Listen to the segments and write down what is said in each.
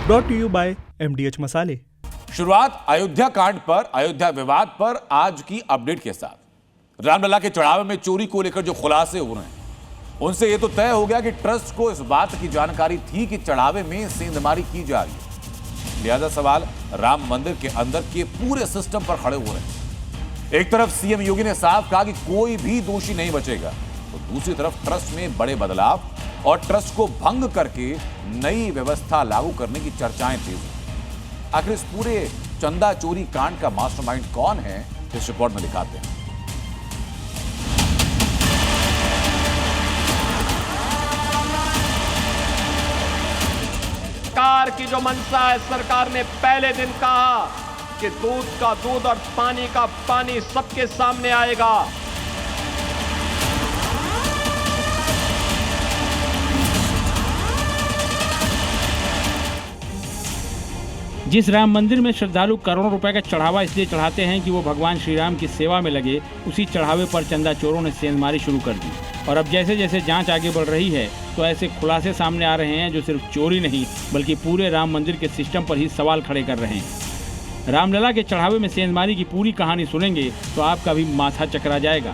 Brought to you by MDH मसाले। शुरुआत अयोध्या कांड पर, अयोध्या विवाद पर आज की अपडेट के साथ। रामलला के चढ़ावे में चोरी को लेकर जो खुलासे हो रहे हैं उनसे यह तो तय हो गया कि ट्रस्ट को इस बात की जानकारी थी कि चढ़ावे में सेंधमारी की जा रही है। लिहाजा सवाल राम मंदिर के अंदर के पूरे सिस्टम पर खड़े हो रहे हैं। एक तरफ सीएम योगी ने साफ कहा कि कोई भी दोषी नहीं बचेगा, तो दूसरी तरफ ट्रस्ट में बड़े बदलाव और ट्रस्ट को भंग करके नई व्यवस्था लागू करने की चर्चाएं तेज हैं। आखिर इस पूरे चंदा चोरी कांड का मास्टरमाइंड कौन है, इस रिपोर्ट में दिखाते हैं। सरकार की जो मंशा है, सरकार ने पहले दिन कहा कि दूध का दूध और पानी का पानी सबके सामने आएगा। जिस राम मंदिर में श्रद्धालु करोड़ों रुपए का चढ़ावा इसलिए चढ़ाते हैं कि वो भगवान श्री राम की सेवा में लगे, उसी चढ़ावे पर चंदा चोरों ने सेंधमारी शुरू कर दी। और अब जैसे जैसे जांच आगे बढ़ रही है तो ऐसे खुलासे सामने आ रहे हैं जो सिर्फ चोरी नहीं बल्कि पूरे राम मंदिर के सिस्टम पर ही सवाल खड़े कर रहे हैं। रामलला के चढ़ावे में सेंधमारी की पूरी कहानी सुनेंगे तो आपका भी माथा चकरा जाएगा।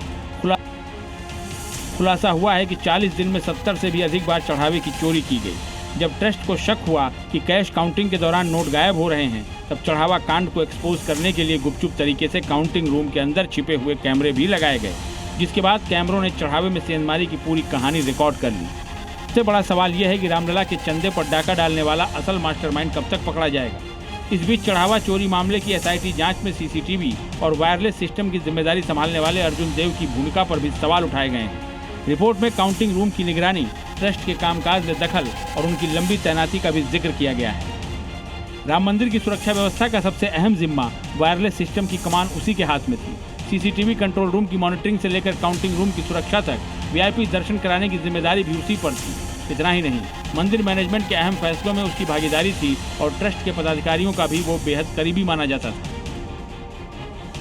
खुलासा हुआ है कि 40 दिन में 70 से भी अधिक बार चढ़ावे की चोरी की गई। जब ट्रस्ट को शक हुआ कि कैश काउंटिंग के दौरान नोट गायब हो रहे हैं, तब चढ़ावा कांड को एक्सपोज करने के लिए गुपचुप तरीके से काउंटिंग रूम के अंदर छिपे हुए कैमरे भी लगाए गए, जिसके बाद कैमरों ने चढ़ावे में सेंधमारी की पूरी कहानी रिकॉर्ड कर ली। सबसे बड़ा सवाल यह है कि रामलला के चंदे पर डाका डालने वाला असल मास्टरमाइंड कब तक पकड़ा जाएगा। इस बीच चढ़ावा चोरी मामले की SIT जांच में CCTV और वायरलेस सिस्टम की जिम्मेदारी संभालने वाले अर्जुन देव की भूमिका पर भी सवाल उठाए गए हैं। रिपोर्ट में काउंटिंग रूम की निगरानी, ट्रस्ट के कामकाज में दखल और उनकी लंबी तैनाती का भी जिक्र किया गया है। राम मंदिर की सुरक्षा व्यवस्था का सबसे अहम जिम्मा वायरलेस सिस्टम की कमान उसी के हाथ में थी। CCTV कंट्रोल रूम की मॉनिटरिंग से लेकर काउंटिंग रूम की सुरक्षा तक VIP दर्शन कराने की जिम्मेदारी भी उसी पर थी। इतना ही नहीं, मंदिर मैनेजमेंट के अहम फैसलों में उसकी भागीदारी थी और ट्रस्ट के पदाधिकारियों का भी वो बेहद करीबी माना जाता था।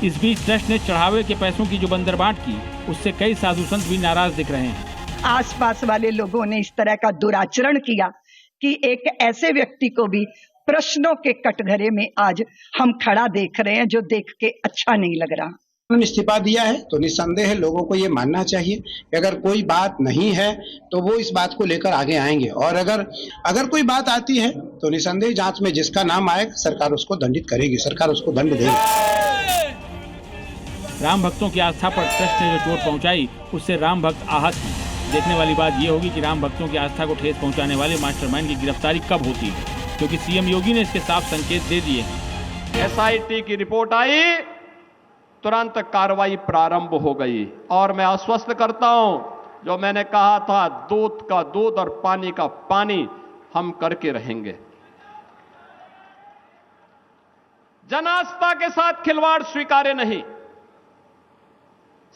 इस बीच ट्रस्ट ने चढ़ावे के पैसों की जो बंदरबांट की, उससे कई साधु संत भी नाराज दिख रहे हैं। आसपास वाले लोगों ने इस तरह का दुराचरण किया कि एक ऐसे व्यक्ति को भी प्रश्नों के कटघरे में आज हम खड़ा देख रहे हैं, जो देख के अच्छा नहीं लग रहा। उन्होंने इस्तीफा दिया है तो निस्संदेह लोगों को ये मानना चाहिए कि अगर कोई बात नहीं है तो वो इस बात को लेकर आगे आएंगे, और अगर कोई बात आती है तो निस्संदेह जांच में जिसका नाम आएगा सरकार उसको दंडित करेगी, सरकार उसको दंड देगी। राम भक्तों की आस्था पर ट्रस्ट ने जो चोट पहुंचाई, उससे राम भक्त आहत हैं। देखने वाली बात यह होगी कि राम भक्तों की आस्था को ठेस पहुंचाने वाले मास्टरमाइंड की गिरफ्तारी कब होती है, क्योंकि CM योगी ने इसके साफ संकेत दे दिए हैं। SIT की रिपोर्ट आई, तुरंत कार्रवाई प्रारंभ हो गई। और मैं आश्वस्त करता हूं, जो मैंने कहा था, दूध का दूध और पानी का पानी हम करके रहेंगे। जन आस्था के साथ खिलवाड़ स्वीकार्य नहीं।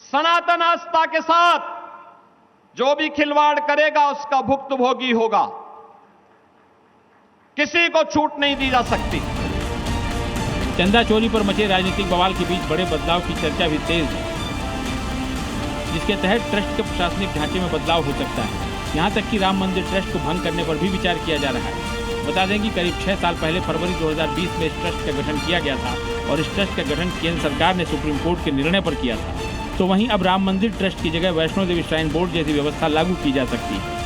सनातन आस्था के साथ जो भी खिलवाड़ करेगा उसका भुक्तभोगी होगा। किसी को छूट नहीं दी जा सकती। चंदा चोरी पर मचे राजनीतिक बवाल के बीच बड़े बदलाव की चर्चा भी तेज है, जिसके तहत ट्रस्ट के प्रशासनिक ढांचे में बदलाव हो सकता है। यहां तक कि राम मंदिर ट्रस्ट को भंग करने पर भी विचार किया जा रहा है। बता दें कि करीब 6 साल पहले फरवरी 2020 में इस ट्रस्ट का गठन किया गया था और इस ट्रस्ट का गठन केंद्र सरकार ने सुप्रीम कोर्ट के निर्णय पर किया था। तो वहीं अब राम मंदिर ट्रस्ट की जगह वैष्णो देवी श्राइन बोर्ड जैसी व्यवस्था लागू की जा सकती है।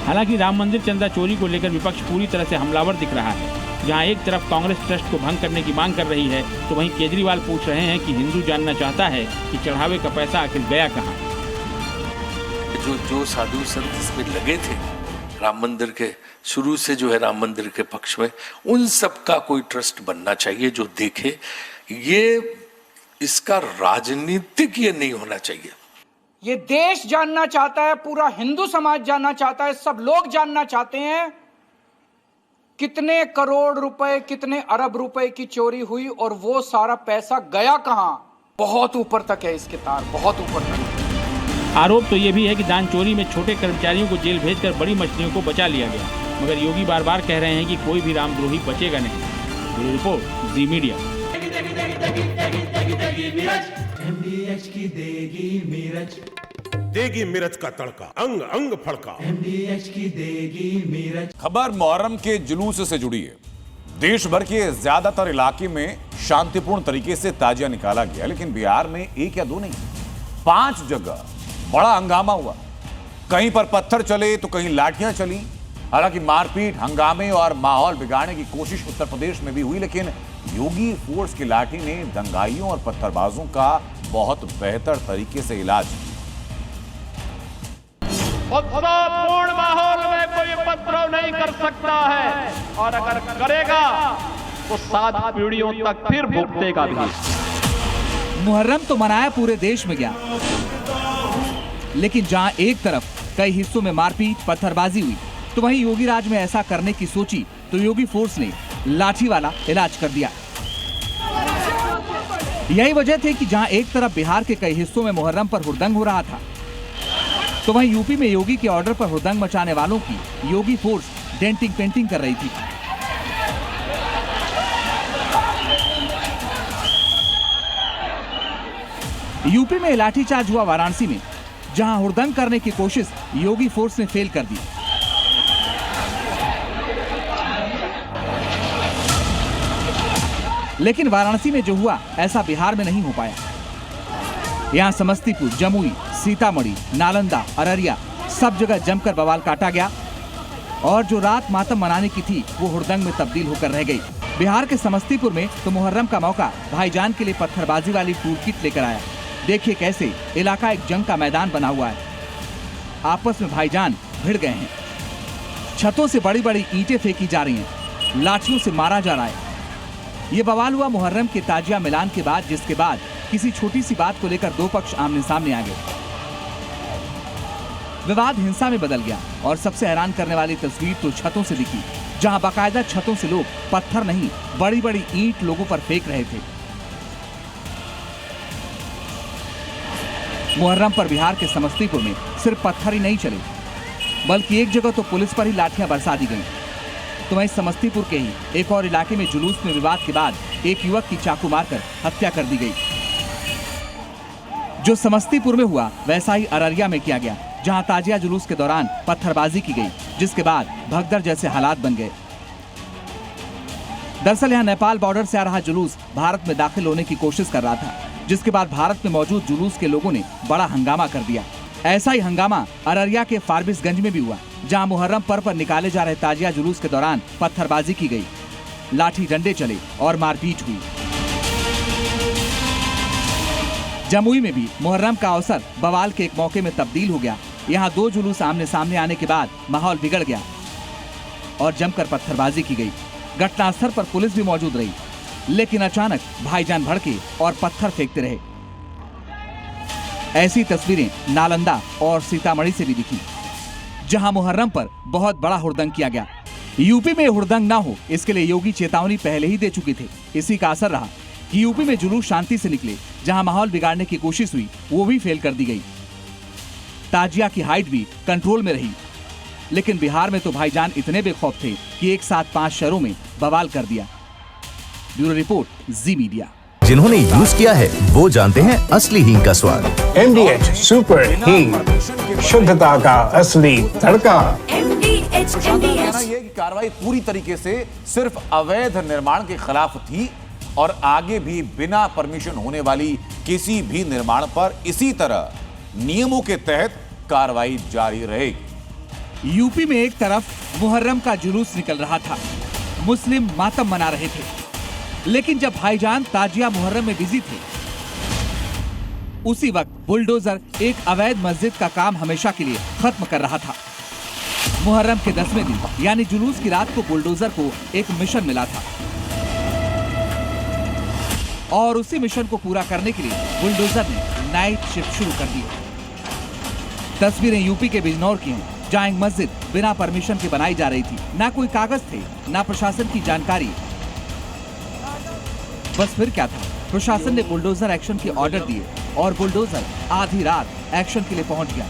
हालांकि राम मंदिर चंदा चोरी को लेकर विपक्ष पूरी तरह से हमलावर दिख रहा है। जहां एक तरफ कांग्रेस ट्रस्ट को भंग करने की मांग कर रही है, तो वहीं केजरीवाल पूछ रहे हैं कि हिंदू जानना चाहता है कि चढ़ावे का पैसा आखिर गया कहां। जो साधु संत इसमें लगे थे राम मंदिर के, शुरू से जो है राम मंदिर के पक्ष में, उन सब का कोई ट्रस्ट बनना चाहिए जो देखे। ये इसका राजनीतिक ये नहीं होना चाहिए। ये देश जानना चाहता है, पूरा हिंदू समाज जानना चाहता है, सब लोग जानना चाहते हैं कितने करोड़ रुपए, कितने अरब रुपए की चोरी हुई और वो सारा पैसा गया कहां। बहुत ऊपर तक है इसके तार, बहुत ऊपर तक। आरोप तो ये भी है कि दान चोरी में छोटे कर्मचारियों को जेल भेजकर बड़ी मछलियों को बचा लिया गया, मगर योगी बार बार कह रहे हैं कि कोई भी रामद्रोही बचेगा नहीं। ब्यूरो रिपोर्ट, जी मीडिया। MDH की देगी मिर्च, देगी मिर्च का तड़का, अंग अंग फड़का। MDH की देगी मिर्च। खबर मुहर्रम के जुलूस से जुड़ी है। देश भर के ज्यादातर इलाके में शांतिपूर्ण तरीके से ताजिया निकाला गया, लेकिन बिहार में 1 या 2 नहीं 5 जगह बड़ा हंगामा हुआ। कहीं पर पत्थर चले तो कहीं लाठियां चली। हालांकि मारपीट, हंगामे और माहौल बिगाड़ने की कोशिश उत्तर प्रदेश में भी हुई, लेकिन योगी फोर्स की लाठी ने दंगाइयों और पत्थरबाजों का बहुत बेहतर तरीके से इलाज किया। उत्साहपूर्ण माहौल में कोई उपद्रव नहीं कर सकता है, और अगर करेगा तो 7 पीढ़ियों तक फिर भुगतेगा भी। मुहर्रम तो मनाया पूरे देश में गया, लेकिन जहां एक तरफ कई हिस्सों में मारपीट, पत्थरबाजी हुई, तो वहीं योगी राज में ऐसा करने की सोची तो योगी फोर्स ने लाठी वाला इलाज कर दिया। यही वजह थी कि जहां एक तरफ बिहार के कई हिस्सों में मुहर्रम पर हुड़दंग हो रहा था, तो वहीं यूपी में योगी के ऑर्डर पर हुड़दंग मचाने वालों की योगी फोर्स डेंटिंग पेंटिंग कर रही थी। यूपी में लाठीचार्ज हुआ वाराणसी में, जहां हुड़दंग करने की कोशिश योगी फोर्स ने फेल कर दी। लेकिन वाराणसी में जो हुआ ऐसा बिहार में नहीं हो पाया। यहां समस्तीपुर, जमुई, सीतामढ़ी, नालंदा, अररिया सब जगह जमकर बवाल काटा गया, और जो रात मातम मनाने की थी वो हुड़दंग में तब्दील होकर रह गई। बिहार के समस्तीपुर में तो मुहर्रम का मौका भाईजान के लिए पत्थरबाजी वाली टूल किट लेकर आया। देखिए कैसे इलाका एक जंग का मैदान बना हुआ है। आपस में भाईजान भिड़ गए हैं। छतों से बड़ी बड़ी ईंटें फेंकी जा रही हैं, लाठियों से मारा जा रहा है। ये बवाल हुआ मुहर्रम के ताजिया मिलान के बाद, जिसके बाद किसी छोटी सी बात को लेकर 2 पक्ष आमने सामने आ गए। विवाद हिंसा में बदल गया, और सबसे हैरान करने वाली तस्वीर तो छतों से दिखी, जहां बाकायदा छतों से लोग पत्थर नहीं बड़ी बड़ी ईंट लोगों पर फेंक रहे थे। मुहर्रम पर बिहार के समस्तीपुर में सिर्फ पत्थर ही नहीं चले, बल्कि एक जगह तो पुलिस पर ही लाठियां बरसा दी गईं। तो वहीं समस्तीपुर के ही एक और इलाके में जुलूस में विवाद के बाद एक युवक की चाकू मारकर हत्या कर दी गई। जो समस्तीपुर में हुआ वैसा ही अररिया में किया गया, जहां ताजिया जुलूस के दौरान पत्थरबाजी की गई, जिसके बाद भगदड़ जैसे हालात बन गए। दरअसल यहां नेपाल बॉर्डर से आ रहा जुलूस भारत में दाखिल होने की कोशिश कर रहा था, जिसके बाद भारत में मौजूद जुलूस के लोगों ने बड़ा हंगामा कर दिया। ऐसा ही हंगामा अररिया के फारबिसगंज में भी हुआ, जहां मुहर्रम पर्व पर निकाले जा रहे ताजिया जुलूस के दौरान पत्थरबाजी की गई, लाठी डंडे चले और मारपीट हुई। जमुई में भी मुहर्रम का अवसर बवाल के एक मौके में तब्दील हो गया। यहाँ 2 जुलूस आमने सामने आने के बाद माहौल बिगड़ गया और जमकर पत्थरबाजी की गई। घटनास्थल पर पुलिस भी मौजूद रही, लेकिन अचानक भाईजान भड़के और पत्थर फेंकते रहे। ऐसी तस्वीरें नालंदा और सीतामढ़ी से भी दिखी, जहां मुहर्रम पर बहुत बड़ा हुड़दंग किया गया। यूपी में हुड़दंग ना हो, इसके लिए योगी चेतावनी पहले ही दे चुके थे। इसी का असर रहा कि यूपी में जुलूस शांति से निकले, जहां माहौल बिगाड़ने की कोशिश हुई वो भी फेल कर दी गई। ताजिया की हाइट भी कंट्रोल में रही, लेकिन बिहार में तो भाईजान इतने बेखौफ थे कि एक साथ 5 शहरों में बवाल कर दिया। ब्यूरो रिपोर्ट, जी मीडिया। जिन्होंने यूज किया है वो जानते हैं असली हींग का स्वाद। MDH सुपर हींग, शुद्धता का असली तड़का। कहना यह कि कार्रवाई पूरी तरीके से सिर्फ अवैध निर्माण के खिलाफ थी, और आगे भी बिना परमिशन होने वाली किसी भी निर्माण पर इसी तरह नियमों के तहत कार्रवाई जारी रहेगी। यूपी में एक तरफ मुहर्रम का जुलूस निकल रहा था, मुस्लिम मातम मना रहे थे, लेकिन जब भाईजान ताजिया मुहर्रम में बिजी थे, उसी वक्त बुलडोजर एक अवैध मस्जिद का काम हमेशा के लिए खत्म कर रहा था। मुहर्रम के 10वें दिन यानी जुलूस की रात को बुलडोजर को एक मिशन मिला था, और उसी मिशन को पूरा करने के लिए बुलडोजर ने नाइट शिफ्ट शुरू कर दी। तस्वीरें यूपी के बिजनौर की हैं, जहां एक मस्जिद बिना परमिशन के बनाई जा रही थी। ना कोई कागज थे, ना प्रशासन की जानकारी। बस फिर क्या था, प्रशासन ने बुलडोजर एक्शन के ऑर्डर दिए और बुलडोजर आधी रात एक्शन के लिए पहुंच गया।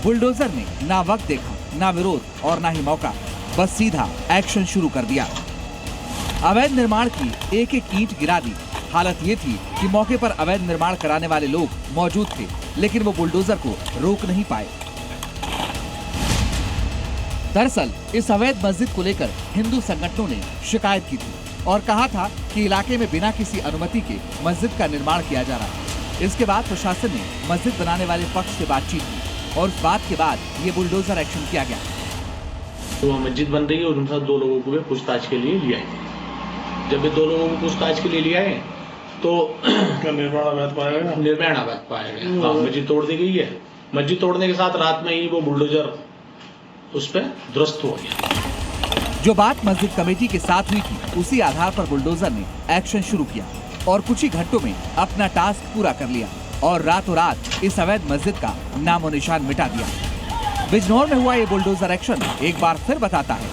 बुलडोजर ने ना वक्त देखा, ना विरोध और ना ही मौका, बस सीधा एक्शन शुरू कर दिया। अवैध निर्माण की एक एक ईंट गिरा दी। हालत ये थी कि मौके पर अवैध निर्माण कराने वाले लोग मौजूद थे, लेकिन वो बुलडोजर को रोक नहीं पाए। दरअसल इस अवैध मस्जिद को लेकर हिंदू संगठनों ने शिकायत की थी। और कहा था कि इलाके में बिना किसी अनुमति के मस्जिद का निर्माण किया जा रहा है। इसके बाद प्रशासन ने मस्जिद बनाने वाले पक्ष से बातचीत की और उस बात के बाद ये बुलडोजर एक्शन किया गया। तो मस्जिद बन रही है और उनके साथ 2 लोगों को भी पूछताछ के लिए लिया है। जब ये 2 लोगों को पूछताछ के लिए लिया है तो निर्माण अवैध पाया गया। निर्माण अवैध पाया गया। हाँ, मस्जिद तोड़ दी गई है। मस्जिद तोड़ने के साथ रात में ही वो बुलडोजर उस पर ध्वस्त हो गया। जो बात मस्जिद कमेटी के साथ हुई थी उसी आधार पर बुलडोजर ने एक्शन शुरू किया और कुछ ही घंटों में अपना टास्क पूरा कर लिया और रातों रात इस अवैध मस्जिद का नामो निशान मिटा दिया। बिजनौर में हुआ ये बुलडोजर एक्शन एक बार फिर बताता है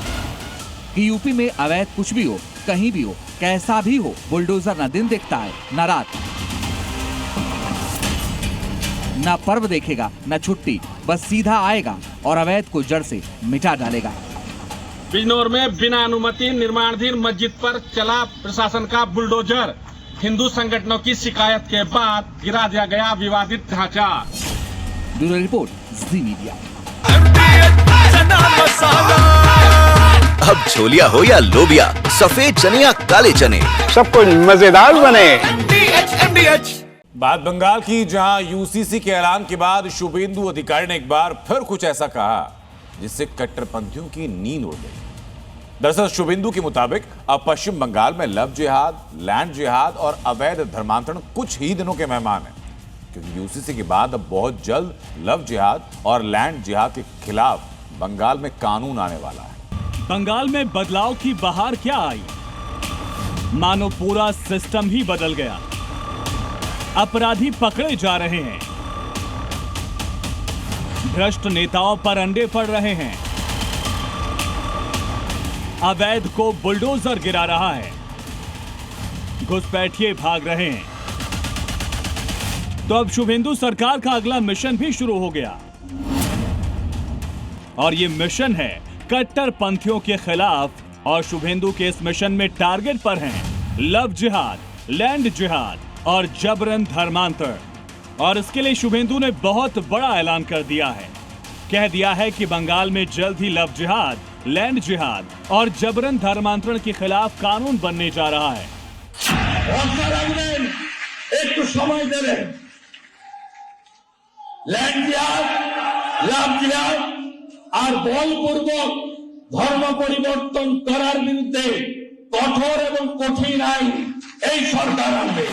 कि यूपी में अवैध कुछ भी हो, कहीं भी हो, कैसा भी हो, बुलडोजर न दिन देखता है न रात, न पर्व देखेगा न छुट्टी, बस सीधा आएगा और अवैध को जड़ से मिटा डालेगा। बिजनौर में बिना अनुमति निर्माणाधीन मस्जिद पर चला प्रशासन का बुलडोजर। हिंदू संगठनों की शिकायत के बाद गिरा दिया गया विवादित ढांचा। ब्यूरो रिपोर्ट, जी मीडिया। अब छोलिया हो या लोबिया, सफेद चने या काले चने, सब कुछ मजेदार बने। बात बंगाल की, जहां यूसीसी के ऐलान के बाद शुभेंदु अधिकारी ने एक बार फिर कुछ ऐसा कहा जिससे कट्टरपंथियों की नींद उड़ गई। दरअसल शुभेंदु के मुताबिक अब पश्चिम बंगाल में लव जिहाद, लैंड जिहाद और अवैध धर्मांतरण कुछ ही दिनों के मेहमान हैं, क्योंकि यूसीसी के बाद अब बहुत जल्द लव जिहाद और लैंड जिहाद के खिलाफ बंगाल में कानून आने वाला है। बंगाल में बदलाव की बहार क्या आई? मानो पूरा सिस्टम ही बदल गया। अपराधी पकड़े जा रहे हैं, भ्रष्ट नेताओं पर अंडे पड़ रहे हैं, अवैध को बुलडोजर गिरा रहा है, घुसपैठिए भाग रहे हैं। तो अब शुभेंदु सरकार का अगला मिशन भी शुरू हो गया और ये मिशन है कट्टरपंथियों के खिलाफ। और शुभेंदु के इस मिशन में टारगेट पर हैं लव जिहाद, लैंड जिहाद और जबरन धर्मांतर। और इसके लिए शुभेंदु ने बहुत बड़ा ऐलान कर दिया है। कह दिया है कि बंगाल में जल्द ही लव जिहाद, लैंड जिहाद और जबरन धर्मांतरण के खिलाफ कानून बनने जा रहा है। एक समय दे रहे लैंड जिहाद, लव जिहाद और बलपूर्वक धर्म परिवर्तन करार बिरुद्धे कठोर एवं कठिन आईन এই सरकार आनবে।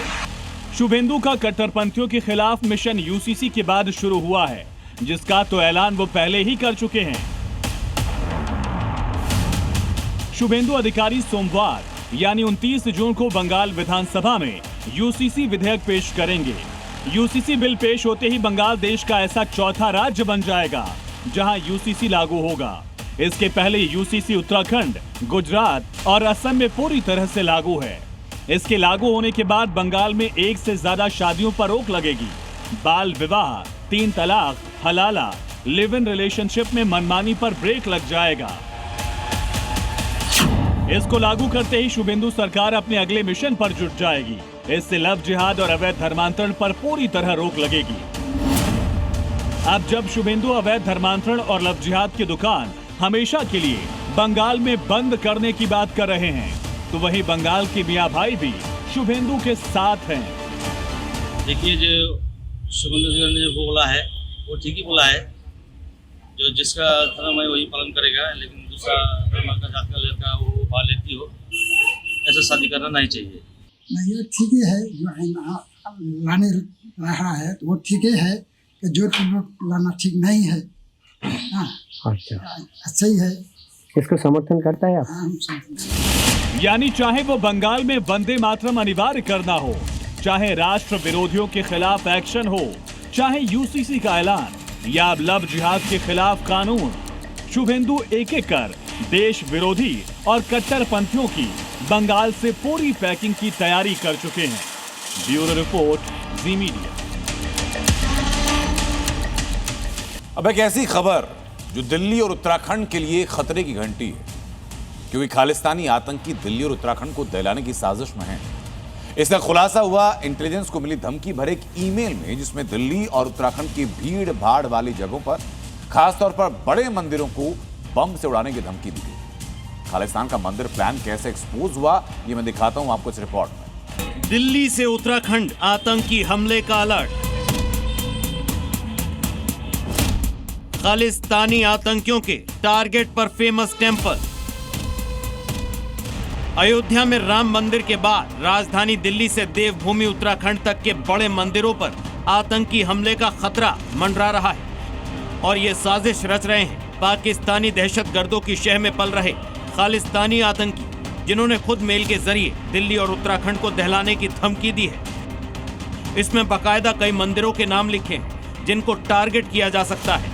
शुभेंदु का कट्टरपंथियों के खिलाफ मिशन यूसीसी के बाद शुरू हुआ है, जिसका तो ऐलान वो पहले ही कर चुके हैं। शुभेंदु अधिकारी सोमवार यानी 29 जून को बंगाल विधानसभा में यूसीसी विधेयक पेश करेंगे। यूसीसी बिल पेश होते ही बंगाल देश का ऐसा चौथा राज्य बन जाएगा जहां यूसीसी लागू होगा। इसके पहले यूसीसी उत्तराखंड, गुजरात और असम में पूरी तरह से लागू है। इसके लागू होने के बाद बंगाल में 1 से ज्यादा शादियों पर रोक लगेगी। बाल विवाह, 3 तलाक, हलाला, लिव इन रिलेशनशिप में मनमानी पर ब्रेक लग जाएगा। इसको लागू करते ही शुभेंदु सरकार अपने अगले मिशन पर जुट जाएगी। इससे लव जिहाद और अवैध धर्मांतरण पर पूरी तरह रोक लगेगी। अब जब शुभेंदु अवैध धर्मांतरण और लव जिहाद की दुकान हमेशा के लिए बंगाल में बंद करने की बात कर रहे हैं, तो वहीं बंगाल के मियां भाई भी शुभेंदु के साथ हैं। देखिए, जो शुभेंदु जी ने जो बोला है वो ठीक ही बोला है। जो जिसका धर्म है वही पालन करेगा, लेकिन दूसरा धर्म का जात का लड़का वो बाल लेती हो, ऐसा शादी करना नहीं चाहिए। नहीं, ये ठीक ही है जो लाने रहा है तो वो ठीक ही है कि जोर पूर्वक लाना ठीक नहीं है। अच्छा, अच्छा ही है। इसको समर्थन करता है आप? यानी चाहे वो बंगाल में वंदे मातरम अनिवार्य करना हो, चाहे राष्ट्र विरोधियों के खिलाफ एक्शन हो, चाहे यूसीसी का ऐलान या अब लव जिहाद के खिलाफ कानून, शुभेंदु एक एक कर देश विरोधी और कट्टरपंथियों की बंगाल से पूरी पैकिंग की तैयारी कर चुके हैं। ब्यूरो रिपोर्ट, जी मीडिया। अब एक ऐसी खबर जो दिल्ली और उत्तराखंड के लिए खतरे की घंटी है, क्योंकि खालिस्तानी आतंकी दिल्ली और उत्तराखंड को दहलाने की साजिश में हैं। इसका खुलासा हुआ इंटेलिजेंस को मिली धमकी भरे एक ईमेल में, जिसमें दिल्ली और उत्तराखंड की भीड़ भाड़ वाली जगहों पर, खासतौर पर बड़े मंदिरों को बम से उड़ाने की धमकी दी गई। खालिस्तान का मंदिर प्लान कैसे एक्सपोज हुआ, ये मैं दिखाता हूं आपको इस रिपोर्ट में। दिल्ली से उत्तराखंड आतंकी हमले का अलर्ट। खालिस्तानी आतंकियों के टारगेट पर फेमस टेंपल। अयोध्या में राम मंदिर के बाद राजधानी दिल्ली से देवभूमि उत्तराखंड तक के बड़े मंदिरों पर आतंकी हमले का खतरा मंडरा रहा है और ये साजिश रच रहे हैं पाकिस्तानी दहशतगर्दों की शह में पल रहे खालिस्तानी आतंकी, जिन्होंने खुद मेल के जरिए दिल्ली और उत्तराखंड को दहलाने की धमकी दी है। इसमें बाकायदा कई मंदिरों के नाम लिखे हैं जिनको टारगेट किया जा सकता है।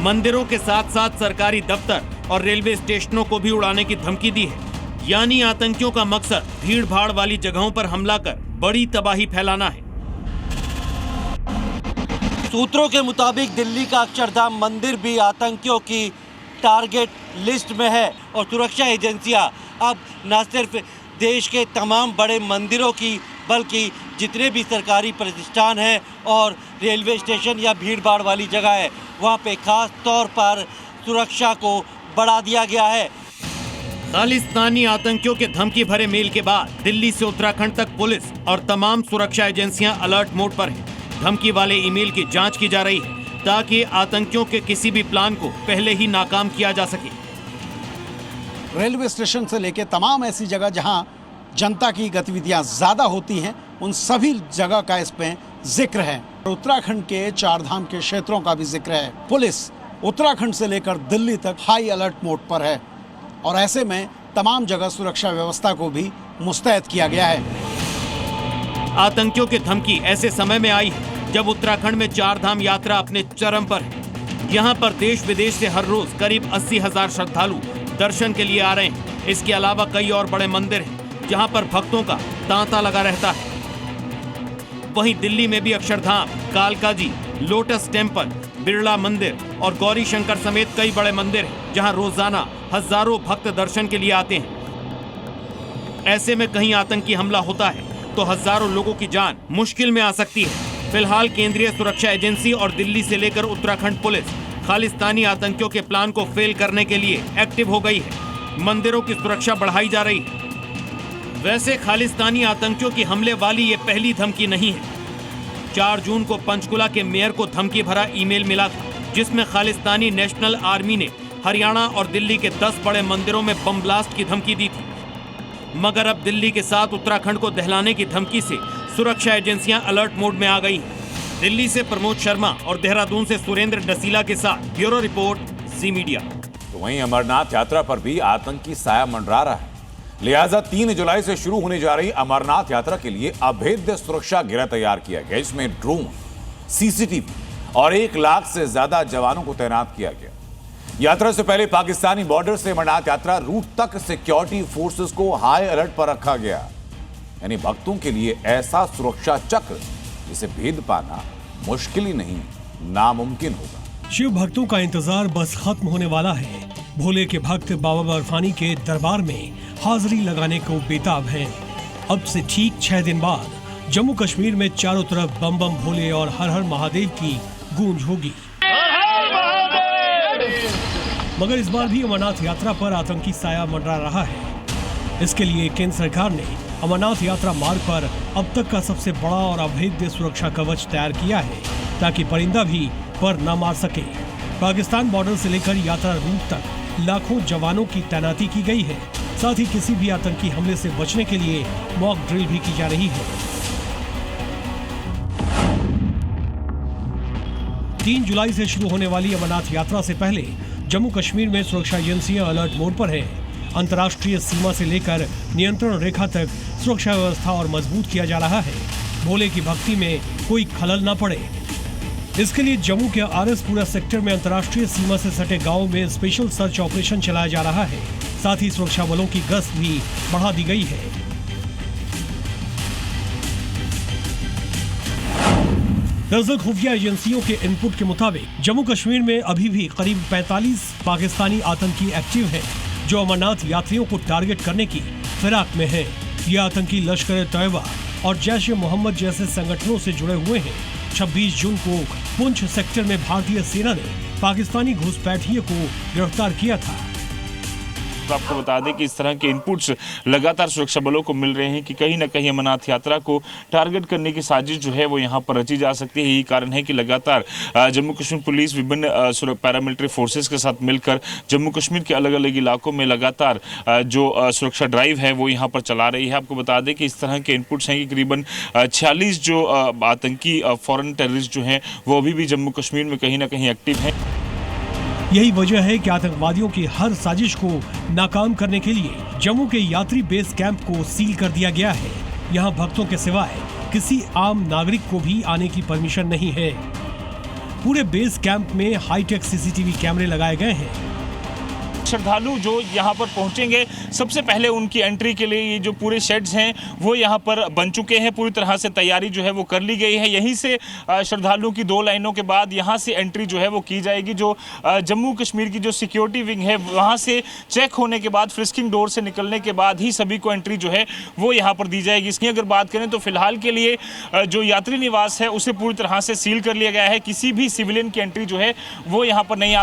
मंदिरों के साथ साथ सरकारी दफ्तर और रेलवे स्टेशनों को भी उड़ाने की धमकी दी है। यानी आतंकियों का मकसद भीड़ भाड़ वाली जगहों पर हमला कर बड़ी तबाही फैलाना है। सूत्रों के मुताबिक दिल्ली का अक्षरधाम मंदिर भी आतंकियों की टारगेट लिस्ट में है और सुरक्षा एजेंसियां अब न सिर्फ देश के तमाम बड़े मंदिरों की बल्कि जितने भी सरकारी प्रतिष्ठान हैं और रेलवे स्टेशन या भीड़ भाड़ वाली जगह है वहाँ पे खास तौर पर सुरक्षा को बढ़ा दिया गया है। खालिस्तानी आतंकियों के धमकी भरे मेल के बाद दिल्ली से उत्तराखंड तक पुलिस और तमाम सुरक्षा एजेंसियां अलर्ट मोड पर हैं। धमकी वाले ईमेल की जांच की जा रही है ताकि आतंकियों के किसी भी प्लान को पहले ही नाकाम किया जा सके। रेलवे स्टेशन से लेकर तमाम ऐसी जगह जहां जनता की गतिविधियां ज़्यादा होती हैं, उन सभी जगह का इसमें जिक्र है। उत्तराखंड के चारधाम के क्षेत्रों का भी जिक्र है। पुलिस उत्तराखंड से लेकर दिल्ली तक हाई अलर्ट मोड पर है और ऐसे में तमाम जगह सुरक्षा व्यवस्था को भी मुस्तैद किया गया है। आतंकियों की धमकी ऐसे समय में आई है जब उत्तराखंड में चारधाम यात्रा अपने चरम पर है। यहाँ पर देश विदेश से हर रोज करीब 80,000 श्रद्धालु दर्शन के लिए आ रहे हैं। इसके अलावा कई और बड़े मंदिर हैं जहाँ पर भक्तों का तांता लगा रहता है। वहीं दिल्ली में भी अक्षरधाम, कालका जी, लोटस टेम्पल, बिरला मंदिर और गौरी शंकर समेत कई बड़े मंदिर हैं जहाँ रोजाना हजारों भक्त दर्शन के लिए आते हैं। ऐसे में कहीं आतंकी हमला होता है तो हजारों लोगों की जान मुश्किल में आ सकती है। फिलहाल केंद्रीय सुरक्षा एजेंसी और दिल्ली से लेकर उत्तराखंड पुलिस खालिस्तानी आतंकियों के प्लान को फेल करने के लिए एक्टिव हो गई है। मंदिरों की सुरक्षा बढ़ाई जा रही है। वैसे खालिस्तानी आतंकियों की हमले वाली ये पहली धमकी नहीं है। 4 जून को पंचकुला के मेयर को धमकी भरा ईमेल मिला था जिसमें खालिस्तानी नेशनल आर्मी ने हरियाणा और दिल्ली के 10 बड़े मंदिरों में बम ब्लास्ट की धमकी दी थी। मगर अब दिल्ली के साथ उत्तराखंड को दहलाने की धमकी से सुरक्षा एजेंसियां अलर्ट मोड में आ गई हैं। दिल्ली से प्रमोद शर्मा और देहरादून से सुरेंद्र डसीला के साथ ब्यूरो रिपोर्ट, जी मीडिया। तो वहीं अमरनाथ यात्रा पर भी आतंकी साया मंडरा रहा है। लिहाजा 3 जुलाई से शुरू होने जा रही अमरनाथ यात्रा के लिए अभेद्य सुरक्षा घेरा तैयार किया गया। इसमें ड्रोन, सीसीटीवी और 1 लाख से ज्यादा जवानों को तैनात किया गया। यात्रा से पहले पाकिस्तानी बॉर्डर से अमरनाथ यात्रा रूट तक सिक्योरिटी फोर्सेस को हाई अलर्ट पर रखा गया। यानी भक्तों के लिए ऐसा सुरक्षा चक्र जिसे भेद पाना मुश्किल ही नहीं, नामुमकिन होगा। शिव भक्तों का इंतजार बस खत्म होने वाला है। भोले के भक्त बाबा बर्फानी के दरबार में हाजिरी लगाने को बेताब हैं। अब से ठीक 6 दिन बाद जम्मू कश्मीर में चारों तरफ बम बम भोले और हर हर महादेव की गूंज होगी। मगर इस बार भी अमरनाथ यात्रा पर आतंकी साया मंडरा रहा है। इसके लिए केंद्र सरकार ने अमरनाथ यात्रा मार्ग पर अब तक का सबसे बड़ा और अभेद्य सुरक्षा कवच तैयार किया है ताकि परिंदा भी पर न मार सके। पाकिस्तान बॉर्डर से लेकर यात्रा रूट तक लाखों जवानों की तैनाती की गई है। साथ ही किसी भी आतंकी हमले से बचने के लिए मॉक ड्रिल भी की जा रही है। 3 जुलाई से शुरू होने वाली अमरनाथ यात्रा से पहले जम्मू कश्मीर में सुरक्षा एजेंसियां अलर्ट मोड पर हैं। अंतर्राष्ट्रीय सीमा से लेकर नियंत्रण रेखा तक सुरक्षा व्यवस्था और मजबूत किया जा रहा है। भोले की भक्ति में कोई खलल न पड़े, इसके लिए जम्मू के आरएसपुरा सेक्टर में अंतर्राष्ट्रीय सीमा से सटे गांवों में स्पेशल सर्च ऑपरेशन चलाया जा रहा है। साथ ही सुरक्षा बलों की गश्त भी बढ़ा दी गई है। दरअसल खुफिया एजेंसियों के इनपुट के मुताबिक जम्मू कश्मीर में अभी भी करीब 45 पाकिस्तानी आतंकी एक्टिव हैं जो अमरनाथ यात्रियों को टारगेट करने की फिराक में हैं। ये आतंकी लश्कर-ए-तैयबा और जैश-ए-मोहम्मद जैसे संगठनों से जुड़े हुए हैं। 26 जून को पुंछ सेक्टर में भारतीय सेना ने पाकिस्तानी घुसपैठिए को गिरफ्तार किया था। तो आपको बता दें कि इस तरह के इनपुट्स लगातार सुरक्षा बलों को मिल रहे हैं कि कहीं ना कहीं अमरनाथ यात्रा को टारगेट करने की साजिश जो है वो यहाँ पर रची जा सकती है। यही कारण है कि लगातार जम्मू कश्मीर पुलिस विभिन्न पैरामिलिट्री फोर्सेस के साथ मिलकर जम्मू कश्मीर के अलग अलग इलाकों में लगातार जो सुरक्षा ड्राइव है वो यहाँ पर चला रही है। आपको बता दें कि इस तरह के इनपुट्स हैं कि करीबन 46 जो आतंकी फॉरेन टेररिस्ट जो हैं वो अभी भी जम्मू कश्मीर में कहीं ना कहीं एक्टिव हैं। यही वजह है कि आतंकवादियों की हर साजिश को नाकाम करने के लिए जम्मू के यात्री बेस कैंप को सील कर दिया गया है। यहाँ भक्तों के सिवाय किसी आम नागरिक को भी आने की परमिशन नहीं है। पूरे बेस कैंप में हाईटेक सीसीटीवी कैमरे लगाए गए हैं। श्रद्धालु जो यहाँ पर पहुँचेंगे सबसे पहले उनकी एंट्री के लिए ये जो पूरे शेड्स हैं वो यहाँ पर बन चुके हैं। पूरी तरह से तैयारी जो है वो कर ली गई है। यहीं से श्रद्धालुओं की 2 लाइनों के बाद यहाँ से एंट्री जो है वो की जाएगी। जो जम्मू कश्मीर की जो सिक्योरिटी विंग है वहाँ से चेक होने के बाद फ्रिस्किंग डोर से निकलने के बाद ही सभी को एंट्री जो है वो यहाँ पर दी जाएगी। इसकी अगर बात करें तो फिलहाल के लिए जो यात्री निवास है उसे पूरी तरह से सील कर लिया गया है। किसी भी सिविलियन की एंट्री जो है वो यहाँ पर नहीं।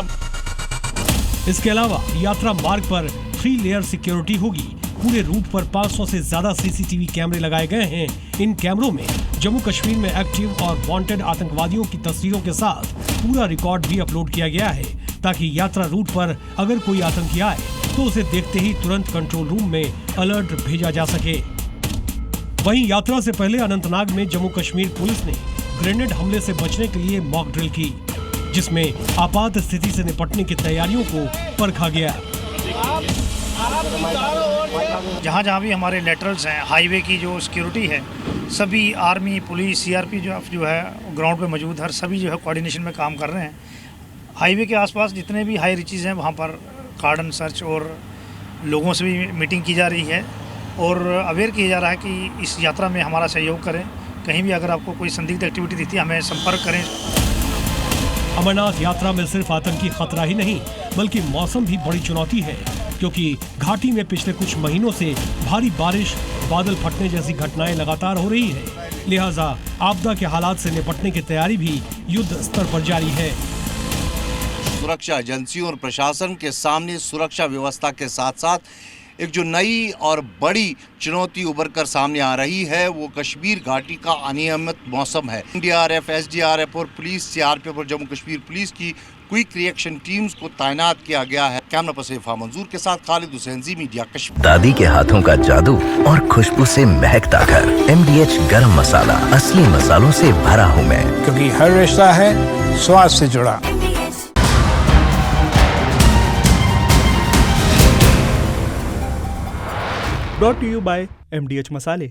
इसके अलावा यात्रा मार्ग पर 3 लेयर सिक्योरिटी होगी। पूरे रूट पर 500 से ज्यादा सीसीटीवी कैमरे लगाए गए हैं। इन कैमरों में जम्मू कश्मीर में एक्टिव और वांटेड आतंकवादियों की तस्वीरों के साथ पूरा रिकॉर्ड भी अपलोड किया गया है, ताकि यात्रा रूट पर अगर कोई आतंकी आए तो उसे देखते ही तुरंत कंट्रोल रूम में अलर्ट भेजा जा सके। वहीं यात्रा से पहले अनंतनाग में जम्मू कश्मीर पुलिस ने ग्रेनेड हमले से बचने के लिए मॉक ड्रिल की, जिसमें आपात स्थिति से निपटने की तैयारियों को परखा गया। जहाँ जहाँ भी हमारे लेटरल्स हैं, हाईवे की जो सिक्योरिटी है, सभी आर्मी, पुलिस, सीआरपी जो है ग्राउंड पे मौजूद हर सभी जो है कोऑर्डिनेशन में काम कर रहे हैं। हाईवे के आसपास जितने भी हाई रिचेज हैं वहाँ पर कार्डन सर्च और लोगों से भी मीटिंग की जा रही है और अवेयर किया जा रहा है कि इस यात्रा में हमारा सहयोग करें। कहीं भी अगर आपको कोई संदिग्ध एक्टिविटी दिखती है हमें संपर्क करें। अमरनाथ यात्रा में सिर्फ आतंकी खतरा ही नहीं बल्कि मौसम भी बड़ी चुनौती है, क्योंकि घाटी में पिछले कुछ महीनों से भारी बारिश, बादल फटने जैसी घटनाएं लगातार हो रही है। लिहाजा आपदा के हालात से निपटने की तैयारी भी युद्ध स्तर पर जारी है। सुरक्षा एजेंसियों और प्रशासन के सामने सुरक्षा व्यवस्था के साथ साथ एक जो नई और बड़ी चुनौती उभर कर सामने आ रही है वो कश्मीर घाटी का अनियमित मौसम है। एनडीआरएफ, एसडीआरएफ और पुलिस, सीआरपीएफ और जम्मू कश्मीर पुलिस की क्विक रिएक्शन टीम्स को तैनात किया गया है। कैमरा पर्सन इरफान मंजूर के साथ खालिद हुसैन, जी मीडिया कश्मीर। दादी के हाथों का जादू और खुशबू से महकता घर। MDH गरम मसाला, असली मसालों से भरा हूँ मैं, क्योंकि हर रिश्ता है स्वाद से जुड़ा। Brought to you by MDH मसाले।